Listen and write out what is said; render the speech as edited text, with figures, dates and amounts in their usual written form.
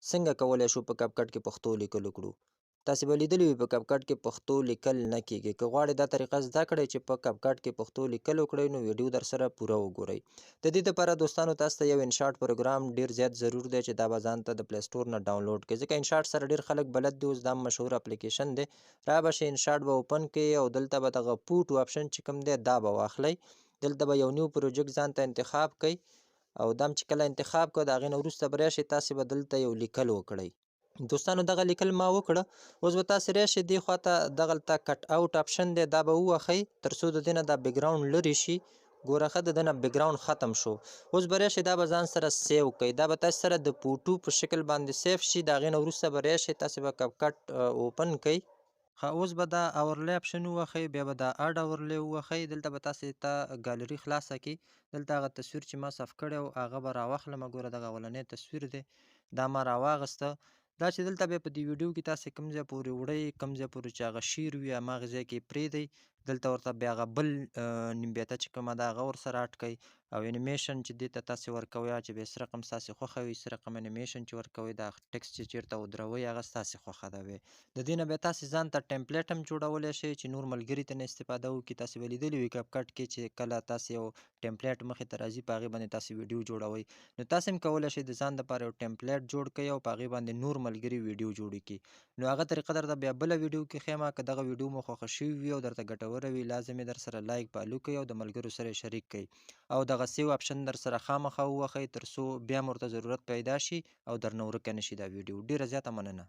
څنګه کولی شو په کپ کټ کې پښتو لیکل وکړو؟ تاسې به لیدلي وي په کپ کټ کې پښتو لیکل نه کیږي. که غواړئ دا طریقه زده کړئ چې په کپ کټ کې پښتو لیکل وکړئ نو ویډیو در سره پوره وګورئ. د دې دپاره دوستانو تاسو ته یو انشاټ پروګرام ډیر زیات ضرور دی چې دا به ځان ته د پلی سټور نه ډاونلوډ کړئ، ځکه انشاټ سره ډیر خلک بلد دي. اوس دا مشهور اپلیکیشن دی. را به شئ انشاټ به اوپن کړئ او دلته به دغه پوټ آپشن چې کوم دی دا به واخلئ. دلته به یو نیو پروجیکټ ځان ته انتخاب کړئ او دا چې کله انتخاب کړه د هغې نه وروسته به راشئ تاسې به دلته یو لیکل وکړئ. دوستانو دغه لیکل ما وکړه. اوس به تاسې راشئ دې خواته دغلته کټ اوټ آپشن دی دا به ووهئ تر څو د دې نه دا بیکګراونډ لرې شي. ګوره ښه د ده نه بیکګراونډ ختم شو. اوس به راشئ دا به ځان سره سیو کړئ. دا به تاسې سره د فوټو په شکل باندې سیف شي. د هغې نه وروسته به راشئ تاسې به کپ کټ اوپن کړئ. ښه اوس به دا اورلی آپشن ووهئ، بیا به دا اډ اورلی ووهئ. دلته به تاسې ته ګالري خلاصه کړي. دلته هغه تصویر چې ما صف کړی و هغه به راواخلمه. ګوره دغه اولنی تصویر دی دا ما راواغسته. دا چې دلته بیا په دې ویډیو کې تاسې کوم ځای پورې وړئ، کوم ځای پورې چې هغه شیر وي هماغه ځای کې یې پرېږدئ. دلته ورته بیا هغه بل نیمبیته چې کومه ده هغه ورسره اډ کړئ او انیمیشن چې دې ته تاسې ورکوئ چې به یې څه رقم ستاسې خوښه وي، څه رقم انیمیشن چې ورکوئ دا ټکسټ چې چېرته ودروئ هغه ستاسې خوښه ده وی. د دې نه بیا تاسې ځان ته ټمپلیټ هم جوړولی شئ چې نور ملګري ترې نه استفاده وکړي. تاسې به لیدلي وي کپ کټ کې چې کله تاسې یو ټمپلیټ مخې ته راځي په هغې باندې تاسې ویډیو جوړوئ. نو تاسې هم کولی شئ د ځان دپاره یو ټمپلیټ جوړ کړئ او په هغې باندې نور ملګري ویډیو جوړې کړي. نو هغه طریقه درته بیا بله ویډیو کې ښیم. که دغه ویډیو مو خوښه شوې وي او درته ګټوره وي لازم یې در سره لایک فالو کړئ او د ملګرو سره یې شریک کړئ او دغه سیو آپشن در سره خامخا ووهئ تر څو بیا هم ورته ضرورت پیدا شي او درنه ورکه نه شي دا ویډیو. ډېره زیاته مننه.